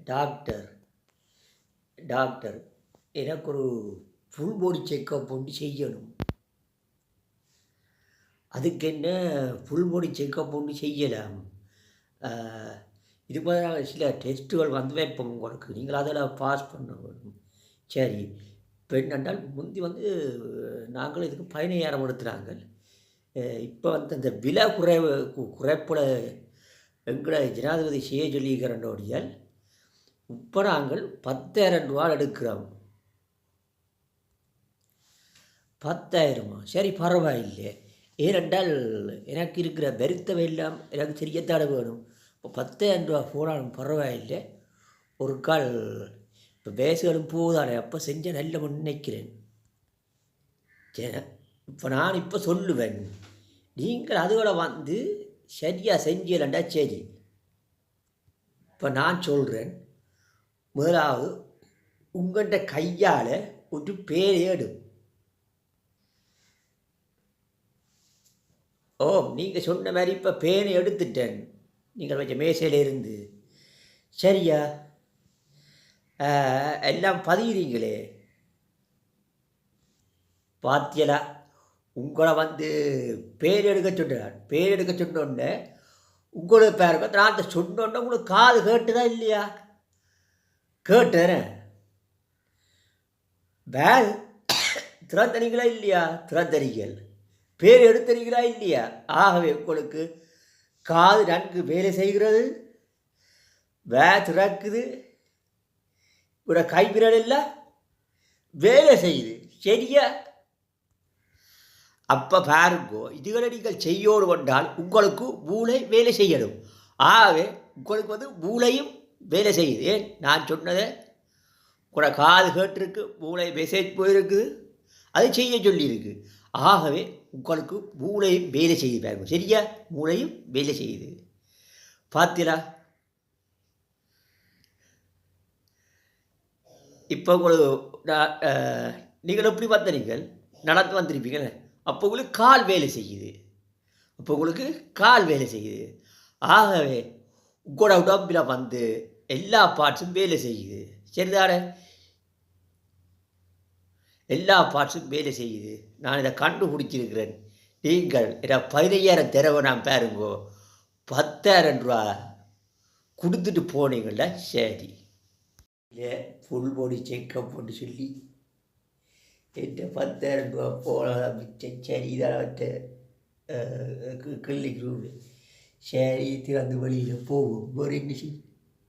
Doctor doctor எனக்கு ஒரு full body checkup ஒன்று செய்யணும். அதுக்கு என்ன ஃபுல் பாடி செக்கப் ஒன்று செய்யலாம். இது மாதிரி சில டெஸ்ட்டுகள் வந்து வைப்போம் உங்களுக்கு. நீங்கள் அதில் பாஸ் பண்ண வேணும். சரி. இப்போ என்னென்றால் முந்தி வந்து நாங்கள் இதுக்கு 15,000 எடுத்துனாங்க. இப்போ வந்து அந்த விலை குறைப்பில் எங்களை ஜனாதிபதி செய்ய சொல்லியிருக்கிறோடியால் இப்போ நாங்கள் 10,000 எடுக்கிறோம். 10,000 சரி பரவாயில்லை. ஏனென்றால் எனக்கு இருக்கிற வருத்தம் எல்லாம் எனக்கு தெரியத்தாட வேணும். இப்போ 10,000 போனாலும் பரவாயில்லை. ஒரு கால் இப்போ பேசுகளும் போதானே அப்போ செஞ்ச நல்ல நினைக்கிறேன். சரி இப்போ நான் இப்போ சொல்லுவேன், நீங்கள் அதுகளை வந்து சரியாக செஞ்சலண்டா சரி. இப்போ நான் சொல்கிறேன், முதலாவது உங்கள்கிட்ட கையால் ஒரு பேர் ஏடும். ஓ நீங்கள் சொன்ன மாதிரி இப்போ பேனை எடுத்துட்டேன் நீங்கள் வச்ச மேசையில் இருந்து. சரியா எல்லாம் பதிகிறீங்களே பாத்தியலா. உங்களை வந்து பேர் எடுக்க சொன்னான். பேர் எடுக்க சொன்னோடனே உங்களுக்கு பேருக்க நான் சொன்னோன்னே உங்களுக்கு காது கேட்டுதா இல்லையா? கேட்டேன். பேர் திறந்தனீங்களா இல்லையா? திறந்தனீங்கள். பேர் எடுத்தனீங்களா இல்லையா? ஆகவே உங்களுக்கு காது நன்கு வேலை செய்கிறது, திறக்குது, ஒரு கைவிரல் எல்லாம் வேலை செய்யுது. சரியா? அப்போ பாருங்கோ, இதுகளை நீங்கள் செய்யோடு கொண்டால் உங்களுக்கு மூளை வேலை செய்யணும். ஆகவே உங்களுக்கு வந்து மூளையும் வேலை செய்யுது. ஏன் நான் சொன்னதை கூட காது கேட்டிருக்கு, மூளை மெசேஜ் போயிருக்குது, அது செய்ய சொல்லியிருக்கு. ஆகவே உங்களுக்கு மூளையும் வேலை செய்யுது. பாருங்க சரியா? மூளையும் வேலை செய்யுது. பார்த்தீங்களா? இப்போ உங்களுக்கு நீங்கள் எப்படி பார்த்த நீங்கள் நடந்து வந்திருப்பீங்களே, அப்போ உங்களுக்கு கால் வேலை செய்யுது. அப்போ உங்களுக்கு கால் வேலை செய்யுது. ஆகவே உங்களோட உடம்பில் வந்து எல்லா பார்ட்ஸும் வேலை செய்யுது. சரிதானே? எல்லா பார்ட்ஸும் வேலை செய்யுது. நான் இதை கண்டுபிடிச்சிருக்கிறேன். நீங்கள் இதை 15,000 தடவை நான் பாருங்கோ, 10,000 கொடுத்துட்டு போனீங்கள. சரி இல்லை ஃபுல் பாடி செக்கப் பண்ணி சொல்லி என்கிட்ட 10,000 போன மிச்சம். சரி இதாட்ட கிளினிக் ரூம் சரி திறந்து வெளியில் போகும். ஒரு என்ன